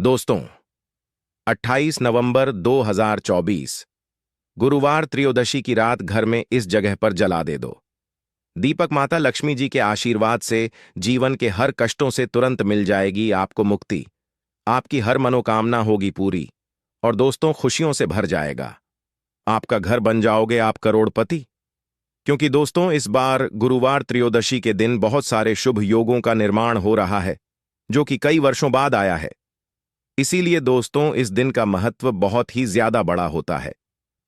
दोस्तों, 28 नवंबर 2024 गुरुवार त्रयोदशी की रात घर में इस जगह पर जला दे दो। दीपक माता लक्ष्मी जी के आशीर्वाद से जीवन के हर कष्टों से तुरंत मिल जाएगी आपको मुक्ति। आपकी हर मनोकामना होगी पूरी और दोस्तों खुशियों से भर जाएगा। आपका घर बन जाओगे आप करोड़पति। क्योंकि दोस्तों इस बार गुरुवार त्रयोदशी के दिन बहुत सारे शुभ योगों का निर्माण हो रहा है जो कि कई वर्षों बाद आया है। इसीलिए दोस्तों इस दिन का महत्व बहुत ही ज्यादा बड़ा होता है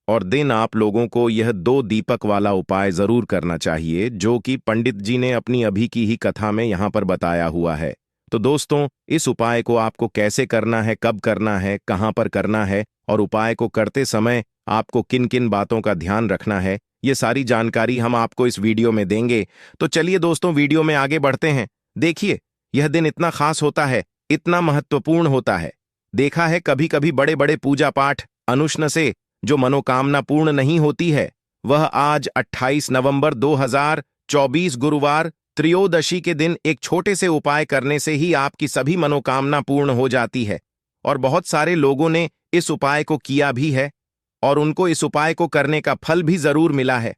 और दिन आप लोगों को यह 2 दीपक वाला उपाय जरूर करना चाहिए जो कि पंडित जी ने अपनी अभी की ही कथा में यहां पर बताया हुआ है। तो दोस्तों इस उपाय को आपको कैसे करना है, कब करना है, कहां पर करना है और उपाय को करते समय आपको किन किन बातों का ध्यान रखना है, ये सारी जानकारी हम आपको इस वीडियो में देंगे। तो चलिए दोस्तों वीडियो में आगे बढ़ते हैं। देखिए यह दिन इतना खास होता है, इतना महत्वपूर्ण होता है। देखा है कभी कभी बड़े बड़े पूजा पाठ अनुष्ण से जो मनोकामना पूर्ण नहीं होती है, वह आज 28 नवंबर 2024 गुरुवार त्रयोदशी के दिन एक छोटे से उपाय करने से ही आपकी सभी मनोकामना पूर्ण हो जाती है। और बहुत सारे लोगों ने इस उपाय को किया भी है और उनको इस उपाय को करने का फल भी जरूर मिला है।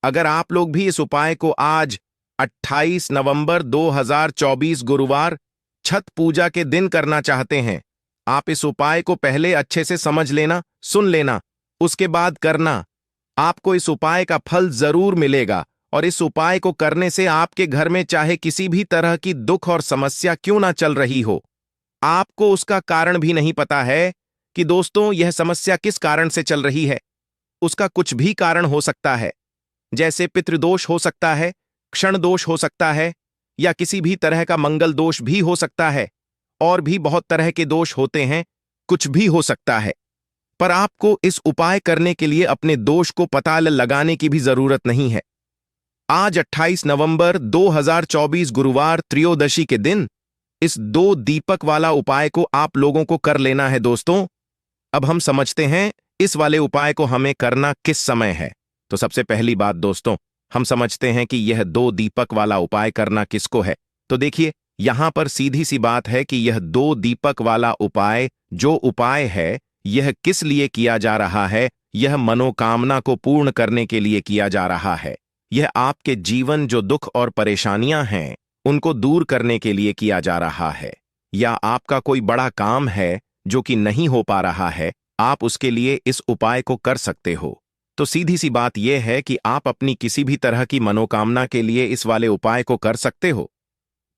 अगर आप लोग भी इस उपाय को आज 28 नवंबर 2024 गुरुवार छठ पूजा के दिन करना चाहते हैं, आप इस उपाय को पहले अच्छे से समझ लेना, सुन लेना, उसके बाद करना। आपको इस उपाय का फल जरूर मिलेगा और इस उपाय को करने से आपके घर में चाहे किसी भी तरह की दुख और समस्या क्यों ना चल रही हो, आपको उसका कारण भी नहीं पता है कि दोस्तों यह समस्या किस कारण से चल रही है। उसका कुछ भी कारण हो सकता है, जैसे पितृदोष हो सकता है, क्षण दोष हो सकता है या किसी भी तरह का मंगल दोष भी हो सकता है। और भी बहुत तरह के दोष होते हैं, कुछ भी हो सकता है। पर आपको इस उपाय करने के लिए अपने दोष को पता लगाने की भी जरूरत नहीं है। आज 28 नवंबर 2024 गुरुवार त्रयोदशी के दिन इस 2 दीपक वाला उपाय को आप लोगों को कर लेना है। दोस्तों अब हम समझते हैं इस वाले उपाय को हमें करना किस समय है। तो सबसे पहली बात दोस्तों, हम समझते हैं कि यह 2 दीपक वाला उपाय करना किसको है। तो देखिए यहां पर सीधी सी बात है कि यह 2 दीपक वाला उपाय जो उपाय है यह किस लिए किया जा रहा है। यह मनोकामना को पूर्ण करने के लिए किया जा रहा है। यह आपके जीवन जो दुख और परेशानियां हैं उनको दूर करने के लिए किया जा रहा है। या आपका कोई बड़ा काम है जो कि नहीं हो पा रहा है, आप उसके लिए इस उपाय को कर सकते हो। तो सीधी सी बात यह है कि आप अपनी किसी भी तरह की मनोकामना के लिए इस वाले उपाय को कर सकते हो।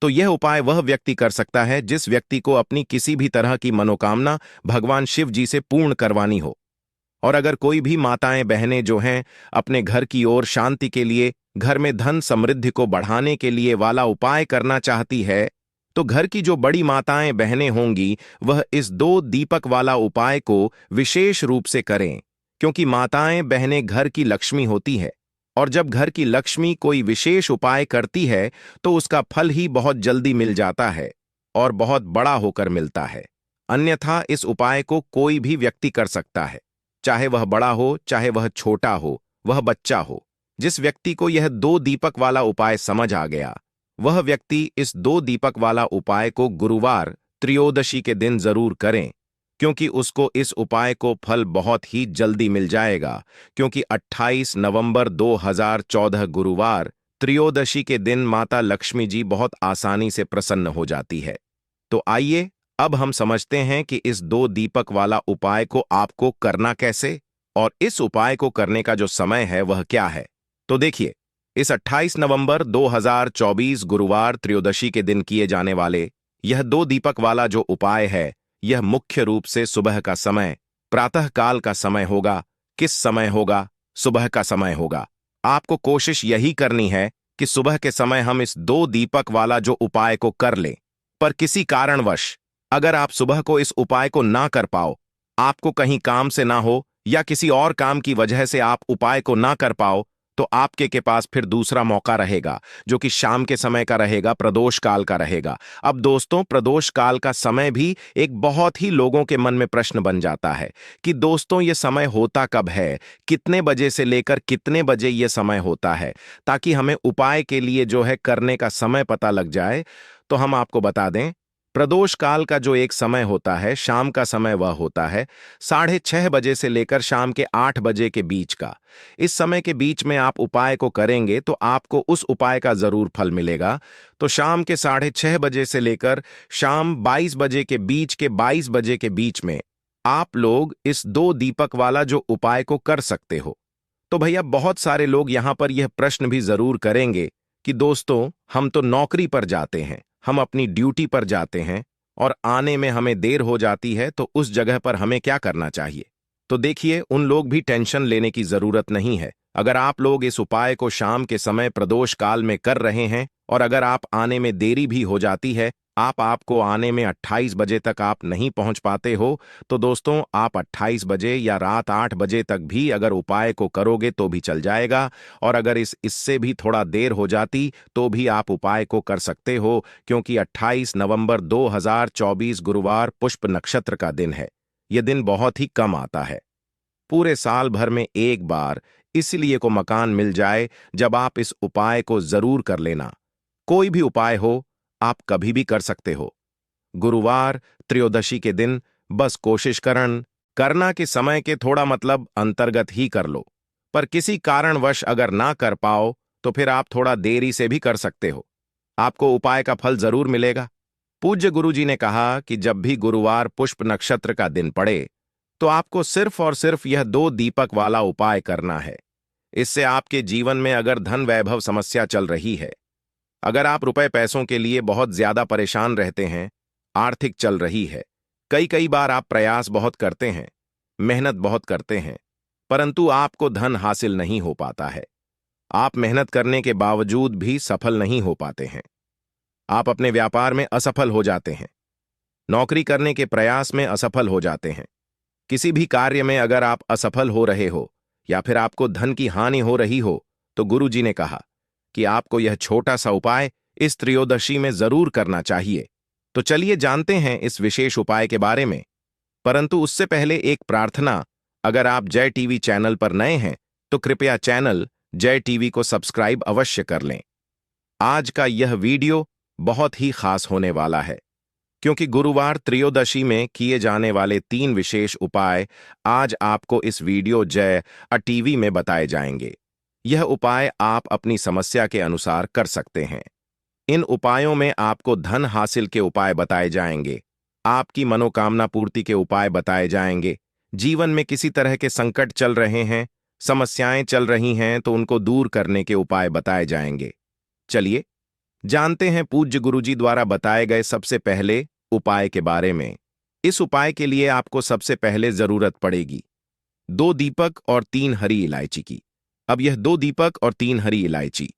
तो यह उपाय वह व्यक्ति कर सकता है जिस व्यक्ति को अपनी किसी भी तरह की मनोकामना भगवान शिव जी से पूर्ण करवानी हो। और अगर कोई भी माताएं बहनें जो हैं अपने घर की ओर शांति के लिए, घर में धन समृद्धि को बढ़ाने के लिए वाला उपाय करना चाहती है, तो घर की जो बड़ी माताएं बहनें होंगी वह इस 2 दीपक वाला उपाय को विशेष रूप से करें। क्योंकि माताएं बहनें घर की लक्ष्मी होती है और जब घर की लक्ष्मी कोई विशेष उपाय करती है तो उसका फल ही बहुत जल्दी मिल जाता है और बहुत बड़ा होकर मिलता है। अन्यथा इस उपाय को कोई भी व्यक्ति कर सकता है, चाहे वह बड़ा हो, चाहे वह छोटा हो, वह बच्चा हो। जिस व्यक्ति को यह 2 दीपक वाला उपाय समझ आ गया, वह व्यक्ति इस 2 दीपक वाला उपाय को गुरुवार त्रयोदशी के दिन जरूर करें, क्योंकि उसको इस उपाय को फल बहुत ही जल्दी मिल जाएगा। क्योंकि 28 नवंबर 2014 गुरुवार त्रयोदशी के दिन माता लक्ष्मी जी बहुत आसानी से प्रसन्न हो जाती है। तो आइए अब हम समझते हैं कि इस 2 दीपक वाला उपाय को आपको करना कैसे और इस उपाय को करने का जो समय है वह क्या है। तो देखिए इस 28 नवंबर 2024 गुरुवार त्रयोदशी के दिन किए जाने वाले यह 2 दीपक वाला जो उपाय है, यह मुख्य रूप से सुबह का समय, प्रातः काल का समय होगा। किस समय होगा? सुबह का समय होगा। आपको कोशिश यही करनी है कि सुबह के समय हम इस 2 दीपक वाला जो उपाय को कर लें। पर किसी कारणवश अगर आप सुबह को इस उपाय को ना कर पाओ, आपको कहीं काम से ना हो या किसी और काम की वजह से आप उपाय को ना कर पाओ, तो आपके के पास फिर दूसरा मौका रहेगा जो कि शाम के समय का रहेगा, प्रदोष काल का रहेगा। अब दोस्तों प्रदोष काल का समय भी एक बहुत ही लोगों के मन में प्रश्न बन जाता है कि दोस्तों ये समय होता कब है, कितने बजे से लेकर कितने बजे ये समय होता है, ताकि हमें उपाय के लिए जो है करने का समय पता लग जाए। तो हम आपको बता दें प्रदोष काल का जो एक समय होता है, शाम का समय, वह होता है 6:30 बजे से लेकर शाम के 8 बजे के बीच का। इस समय के बीच में आप उपाय को करेंगे तो आपको उस उपाय का जरूर फल मिलेगा। तो शाम के 6:30 बजे से लेकर शाम 22 बजे के बीच के 22 बजे के बीच में आप लोग इस 2 दीपक वाला जो उपाय को कर सकते हो। तो भैया, बहुत सारे लोग यहां पर यह प्रश्न भी जरूर करेंगे कि दोस्तों, हम तो नौकरी पर जाते हैं, हम अपनी ड्यूटी पर जाते हैं और आने में हमें देर हो जाती है, तो उस जगह पर हमें क्या करना चाहिए? तो देखिए, उन लोग भी टेंशन लेने की जरूरत नहीं है। अगर आप लोग इस उपाय को शाम के समय प्रदोष काल में कर रहे हैं और अगर आप आने में देरी भी हो जाती है, आपको आने में 28 बजे तक आप नहीं पहुंच पाते हो, तो दोस्तों, आप 28 बजे या रात 8 बजे तक भी अगर उपाय को करोगे तो भी चल जाएगा। और अगर इससे भी थोड़ा देर हो जाती तो भी आप उपाय को कर सकते हो, क्योंकि 28 नवंबर 2024 गुरुवार पुष्प नक्षत्र का दिन है। यह दिन बहुत ही कम आता है, पूरे साल भर में एक बार, इसलिए को मकान मिल जाए जब आप इस उपाय को जरूर कर लेना। कोई भी उपाय हो, आप कभी भी कर सकते हो। गुरुवार त्रयोदशी के दिन बस कोशिश करना कि समय के थोड़ा मतलब अंतर्गत ही कर लो। पर किसी कारणवश अगर ना कर पाओ तो फिर आप थोड़ा देरी से भी कर सकते हो, आपको उपाय का फल जरूर मिलेगा। पूज्य गुरुजी ने कहा कि जब भी गुरुवार पुष्प नक्षत्र का दिन पड़े तो आपको सिर्फ और सिर्फ यह 2 दीपक वाला उपाय करना है। इससे आपके जीवन में अगर धन वैभव समस्या चल रही है, अगर आप रुपए पैसों के लिए बहुत ज्यादा परेशान रहते हैं, आर्थिक चल रही है, कई कई बार आप प्रयास बहुत करते हैं, मेहनत बहुत करते हैं, परंतु आपको धन हासिल नहीं हो पाता है। आप मेहनत करने के बावजूद भी सफल नहीं हो पाते हैं। आप अपने व्यापार में असफल हो जाते हैं, नौकरी करने के प्रयास में असफल हो जाते हैं। किसी भी कार्य में अगर आप असफल हो रहे हो या फिर आपको धन की हानि हो रही हो, तो गुरु जी ने कहा कि आपको यह छोटा सा उपाय इस त्रयोदशी में जरूर करना चाहिए। तो चलिए जानते हैं इस विशेष उपाय के बारे में। परंतु उससे पहले एक प्रार्थना, अगर आप जय टीवी चैनल पर नए हैं तो कृपया चैनल जय टीवी को सब्सक्राइब अवश्य कर लें। आज का यह वीडियो बहुत ही खास होने वाला है, क्योंकि गुरुवार त्रयोदशी में किए जाने वाले 3 विशेष उपाय आज आपको इस वीडियो जय टीवी में बताए जाएंगे। यह उपाय आप अपनी समस्या के अनुसार कर सकते हैं। इन उपायों में आपको धन हासिल के उपाय बताए जाएंगे, आपकी मनोकामना पूर्ति के उपाय बताए जाएंगे, जीवन में किसी तरह के संकट चल रहे हैं, समस्याएं चल रही हैं तो उनको दूर करने के उपाय बताए जाएंगे। चलिए जानते हैं पूज्य गुरुजी द्वारा बताए गए सबसे पहले उपाय के बारे में। इस उपाय के लिए आपको सबसे पहले जरूरत पड़ेगी 2 दीपक और 3 हरी इलायची की। अब यह 2 दीपक और 3 हरी इलायची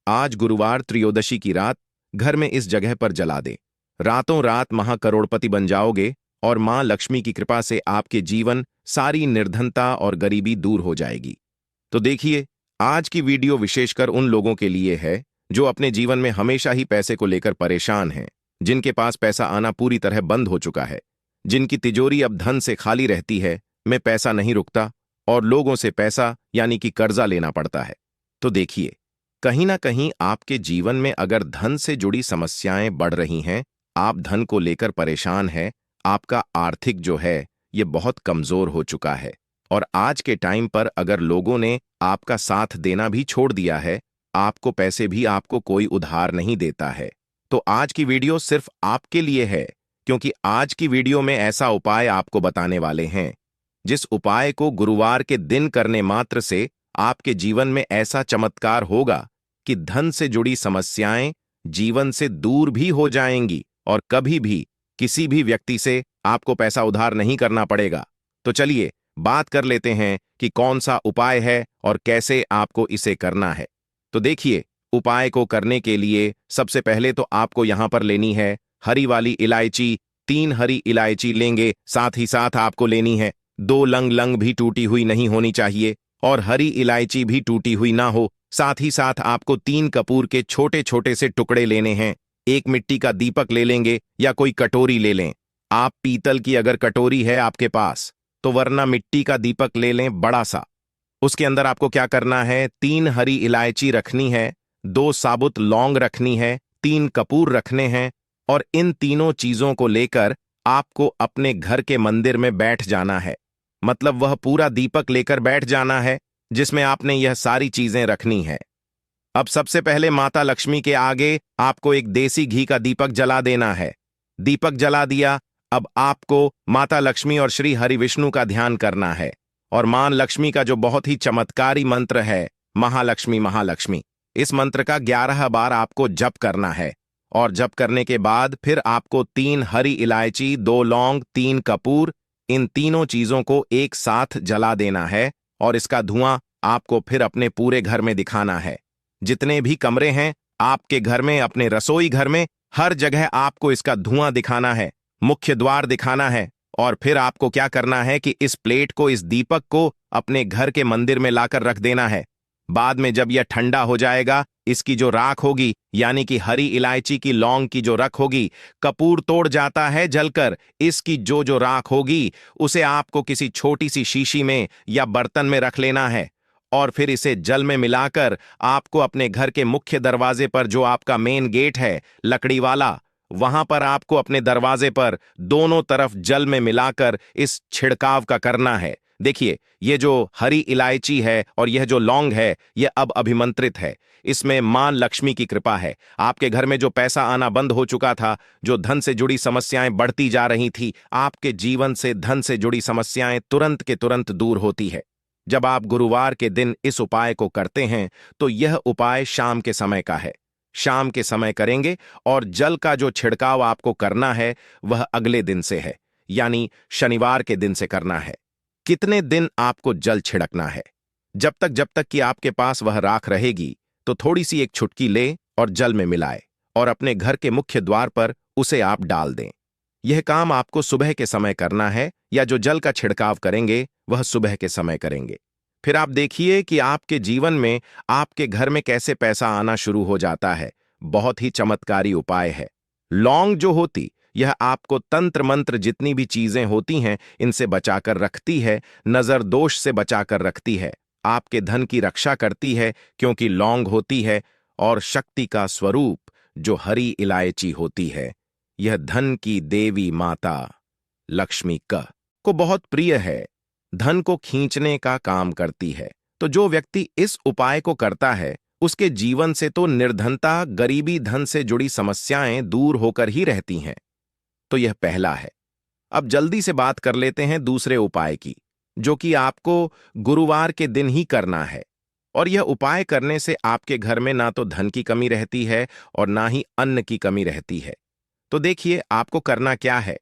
आज गुरुवार त्रयोदशी की रात घर में इस जगह पर जला दें। रातों रात महाकरोड़पति बन जाओगे और मां लक्ष्मी की कृपा से आपके जीवन सारी निर्धनता और गरीबी दूर हो जाएगी। तो देखिए, आज की वीडियो विशेषकर उन लोगों के लिए है जो अपने जीवन में हमेशा ही पैसे को लेकर परेशान हैं, जिनके पास पैसा आना पूरी तरह बंद हो चुका है, जिनकी तिजोरी अब धन से खाली रहती है, में पैसा नहीं रुकता और लोगों से पैसा यानी कि कर्जा लेना पड़ता है। तो देखिए, कहीं ना कहीं आपके जीवन में अगर धन से जुड़ी समस्याएं बढ़ रही हैं, आप धन को लेकर परेशान हैं, आपका आर्थिक जो है ये बहुत कमजोर हो चुका है और आज के टाइम पर अगर लोगों ने आपका साथ देना भी छोड़ दिया है, आपको पैसे भी आपको कोई उधार नहीं देता है, तो आज की वीडियो सिर्फ आपके लिए है, क्योंकि आज की वीडियो में ऐसा उपाय आपको बताने वाले हैं जिस उपाय को गुरुवार के दिन करने मात्र से आपके जीवन में ऐसा चमत्कार होगा कि धन से जुड़ी समस्याएं जीवन से दूर भी हो जाएंगी और कभी भी किसी भी व्यक्ति से आपको पैसा उधार नहीं करना पड़ेगा। तो चलिए बात कर लेते हैं कि कौन सा उपाय है और कैसे आपको इसे करना है। तो देखिए, उपाय को करने के लिए सबसे पहले तो आपको यहां पर लेनी है हरी वाली इलायची। 3 हरी इलायची लेंगे, साथ ही साथ आपको लेनी है 2 लंग भी टूटी हुई नहीं होनी चाहिए और हरी इलायची भी टूटी हुई ना हो। साथ ही साथ आपको 3 कपूर के छोटे छोटे से टुकड़े लेने हैं। 1 मिट्टी का दीपक ले लेंगे या कोई कटोरी ले लें। आप पीतल की अगर कटोरी है आपके पास तो वरना मिट्टी का दीपक ले लें बड़ा सा। उसके अंदर आपको क्या करना है, 3 हरी इलायची रखनी है, 2 साबुत लौंग रखनी है, 3 कपूर रखने हैं और इन तीनों चीजों को लेकर आपको अपने घर के मंदिर में बैठ जाना है। मतलब वह पूरा दीपक लेकर बैठ जाना है जिसमें आपने यह सारी चीजें रखनी है। अब सबसे पहले माता लक्ष्मी के आगे आपको एक देसी घी का दीपक जला देना है। दीपक जला दिया। अब आपको माता लक्ष्मी और श्री हरि विष्णु का ध्यान करना है और मां लक्ष्मी का जो बहुत ही चमत्कारी मंत्र है, महालक्ष्मी महालक्ष्मी, इस मंत्र का 11 बार आपको जप करना है। और जप करने के बाद फिर आपको 3 हरी इलायची, 2 लौंग, 3 कपूर, इन तीनों चीजों को एक साथ जला देना है और इसका धुआं आपको फिर अपने पूरे घर में दिखाना है। जितने भी कमरे हैं आपके घर में, अपने रसोई घर में, हर जगह आपको इसका धुआं दिखाना है, मुख्य द्वार दिखाना है। और फिर आपको क्या करना है कि इस प्लेट को, इस दीपक को अपने घर के मंदिर में लाकर रख देना है। बाद में जब यह ठंडा हो जाएगा, इसकी जो राख होगी, यानी कि हरी इलायची की, लौंग की जो रख होगी, कपूर तोड़ जाता है जलकर, इसकी जो जो राख होगी उसे आपको किसी छोटी सी शीशी में या बर्तन में रख लेना है और फिर इसे जल में मिलाकर आपको अपने घर के मुख्य दरवाजे पर, जो आपका मेन गेट है लकड़ी वाला, वहां पर आपको अपने दरवाजे पर दोनों तरफ जल में मिलाकर इस छिड़काव का करना है। देखिए, ये जो हरी इलायची है और यह जो लौंग है, यह अब अभिमंत्रित है। इसमें मां लक्ष्मी की कृपा है। आपके घर में जो पैसा आना बंद हो चुका था, जो धन से जुड़ी समस्याएं बढ़ती जा रही थी, आपके जीवन से धन से जुड़ी समस्याएं तुरंत के तुरंत दूर होती है। जब आप गुरुवार के दिन इस उपाय को करते हैं तो यह उपाय शाम के समय का है। शाम के समय करेंगे और जल का जो छिड़काव आपको करना है वह अगले दिन से है, यानी शनिवार के दिन से करना है। कितने दिन आपको जल छिड़कना है? जब तक कि आपके पास वह राख रहेगी, तो थोड़ी सी एक चुटकी ले और जल में मिलाए और अपने घर के मुख्य द्वार पर उसे आप डाल दें। यह काम आपको सुबह के समय करना है, या जो जल का छिड़काव करेंगे वह सुबह के समय करेंगे। फिर आप देखिए कि आपके जीवन में, आपके घर में कैसे पैसा आना शुरू हो जाता है। बहुत ही चमत्कारी उपाय है। लौंग जो होती, यह आपको तंत्र मंत्र जितनी भी चीजें होती हैं इनसे बचाकर रखती है, नजर दोष से बचाकर रखती है, आपके धन की रक्षा करती है, क्योंकि लौंग होती है, और शक्ति का स्वरूप जो हरी इलायची होती है, यह धन की देवी माता लक्ष्मी को बहुत प्रिय है, धन को खींचने का काम करती है। तो जो व्यक्ति इस उपाय को करता है उसके जीवन से तो निर्धनता, गरीबी, धन से जुड़ी समस्याएं दूर होकर ही रहती हैं। तो यह पहला है। अब जल्दी से बात कर लेते हैं दूसरे उपाय की, जो कि आपको गुरुवार के दिन ही करना है। और यह उपाय करने से आपके घर में ना तो धन की कमी रहती है और ना ही अन्न की कमी रहती है। तो देखिए, आपको करना क्या है।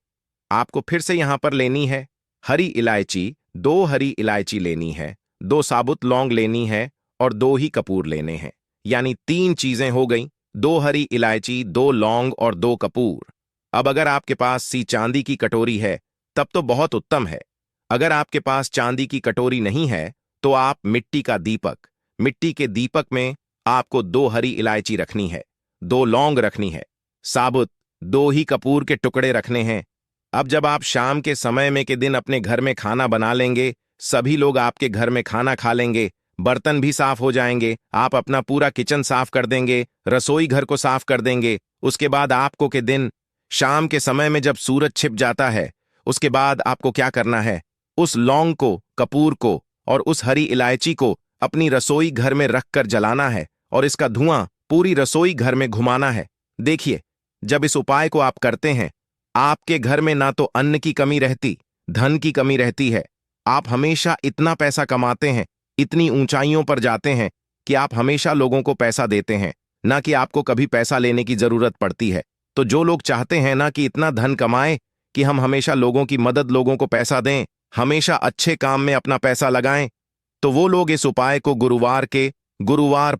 आपको फिर से यहां पर लेनी है हरी इलायची, 2 हरी इलायची लेनी है, 2 साबुत लौंग लेनी है और 2 ही कपूर लेने हैं। यानी 3 चीजें हो गई, 2 हरी इलायची, 2 लौंग और 2 कपूर। अब अगर आपके पास सी चांदी की कटोरी है तब तो बहुत उत्तम है। अगर आपके पास चांदी की कटोरी नहीं है तो आप मिट्टी का दीपक, मिट्टी के दीपक में आपको 2 हरी इलायची रखनी है, 2 लौंग रखनी है, साबुत 2 ही कपूर के टुकड़े रखने हैं। अब जब आप शाम के समय में के दिन अपने घर में खाना बना लेंगे, सभी लोग आपके घर में खाना खा लेंगे, बर्तन भी साफ हो जाएंगे, आप अपना पूरा किचन साफ कर देंगे, रसोई घर को साफ कर देंगे। उसके बाद आपको के दिन शाम के समय में जब सूरज छिप जाता है, उसके बाद आपको क्या करना है, उस लौंग को, कपूर को और उस हरी इलायची को अपनी रसोई घर में रखकर जलाना है और इसका धुआं पूरी रसोई घर में घुमाना है। देखिए, जब इस उपाय को आप करते हैं, आपके घर में ना तो अन्न की कमी रहती, धन की कमी रहती है। आप हमेशा इतना पैसा कमाते हैं, इतनी ऊंचाइयों पर जाते हैं कि आप हमेशा लोगों को पैसा देते हैं, ना कि आपको कभी पैसा लेने की जरूरत पड़ती है। तो जो लोग चाहते हैं ना कि इतना धन कमाएं कि हम हमेशा लोगों की मदद, लोगों को पैसा दें, हमेशा अच्छे काम में अपना पैसा लगाएं, तो वो लोग इस उपाय को गुरुवार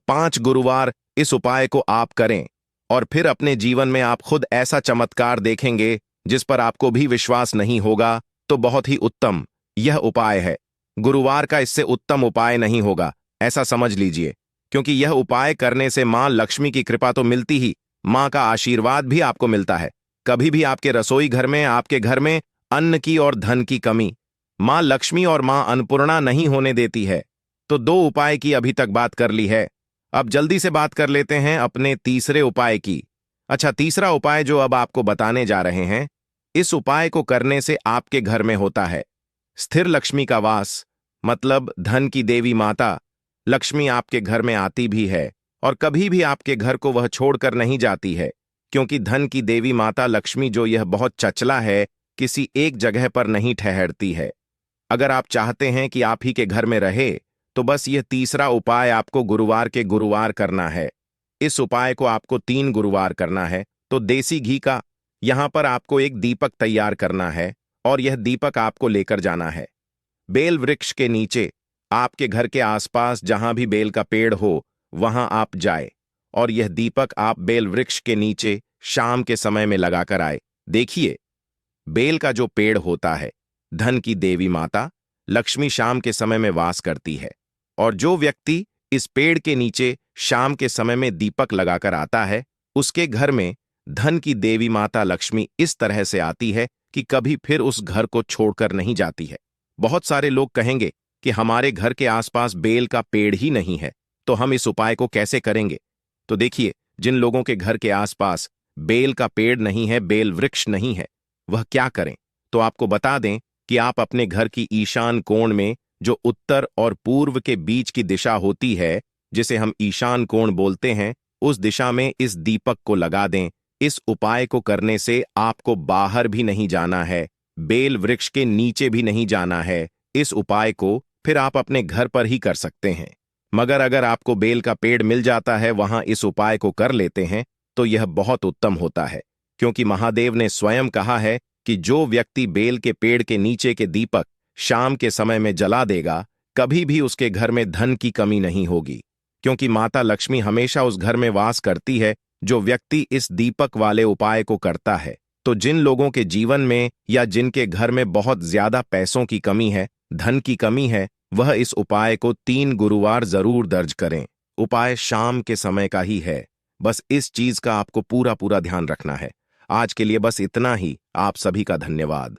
5 गुरुवार इस उपाय को आप करें और फिर अपने जीवन में आप खुद ऐसा चमत्कार देखेंगे जिस पर आपको भी विश्वास नहीं होगा। तो बहुत ही उत्तम यह उपाय है। गुरुवार का इससे उत्तम उपाय नहीं होगा, ऐसा समझ लीजिए, क्योंकि यह उपाय करने से मां लक्ष्मी की कृपा तो मिलती ही, मां का आशीर्वाद भी आपको मिलता है। कभी भी आपके रसोई घर में, आपके घर में अन्न की और धन की कमी मां लक्ष्मी और मां अन्नपूर्णा नहीं होने देती है। तो 2 उपाय की अभी तक बात कर ली है। अब जल्दी से बात कर लेते हैं अपने तीसरे उपाय की। अच्छा, तीसरा उपाय जो अब आपको बताने जा रहे हैं, इस उपाय को करने से आपके घर में होता है स्थिर लक्ष्मी का वास। मतलब धन की देवी माता लक्ष्मी आपके घर में आती भी है और कभी भी आपके घर को वह छोड़कर नहीं जाती है, क्योंकि धन की देवी माता लक्ष्मी जो यह बहुत चचला है, किसी एक जगह पर नहीं ठहरती है। अगर आप चाहते हैं कि आप ही के घर में रहे, तो बस यह तीसरा उपाय आपको गुरुवार के गुरुवार करना है। इस उपाय को आपको 3 गुरुवार करना है। तो देसी घी का यहां पर आपको एक दीपक तैयार करना है और यह दीपक आपको लेकर जाना है बेल वृक्ष के नीचे। आपके घर के आसपास जहां भी बेल का पेड़ हो वहां आप जाए और यह दीपक आप बेल वृक्ष के नीचे शाम के समय में लगाकर आए। देखिए, बेल का जो पेड़ होता है, धन की देवी माता लक्ष्मी शाम के समय में वास करती है, और जो व्यक्ति इस पेड़ के नीचे शाम के समय में दीपक लगाकर आता है, उसके घर में धन की देवी माता लक्ष्मी इस तरह से आती है कि कभी फिर उस घर को छोड़कर नहीं जाती है। बहुत सारे लोग कहेंगे कि हमारे घर के आसपास बेल का पेड़ ही नहीं है, तो हम इस उपाय को कैसे करेंगे? तो देखिए, जिन लोगों के घर के आसपास बेल का पेड़ नहीं है, बेल वृक्ष नहीं है, वह क्या करें? तो आपको बता दें कि आप अपने घर की ईशान कोण में, जो उत्तर और पूर्व के बीच की दिशा होती है, जिसे हम ईशान कोण बोलते हैं, उस दिशा में इस दीपक को लगा दें। इस उपाय को करने से आपको बाहर भी नहीं जाना है, बेल वृक्ष के नीचे भी नहीं जाना है। इस उपाय को फिर आप अपने घर पर ही कर सकते हैं। मगर अगर आपको बेल का पेड़ मिल जाता है, वहां इस उपाय को कर लेते हैं, तो यह बहुत उत्तम होता है, क्योंकि महादेव ने स्वयं कहा है कि जो व्यक्ति बेल के पेड़ के नीचे के दीपक शाम के समय में जला देगा, कभी भी उसके घर में धन की कमी नहीं होगी, क्योंकि माता लक्ष्मी हमेशा उस घर में वास करती है जो व्यक्ति इस दीपक वाले उपाय को करता है। तो जिन लोगों के जीवन में या जिनके घर में बहुत ज्यादा पैसों की कमी है, धन की कमी है, वह इस उपाय को 3 गुरुवार जरूर दर्ज करें। उपाय शाम के समय का ही है, बस इस चीज का आपको पूरा पूरा ध्यान रखना है। आज के लिए बस इतना ही। आप सभी का धन्यवाद।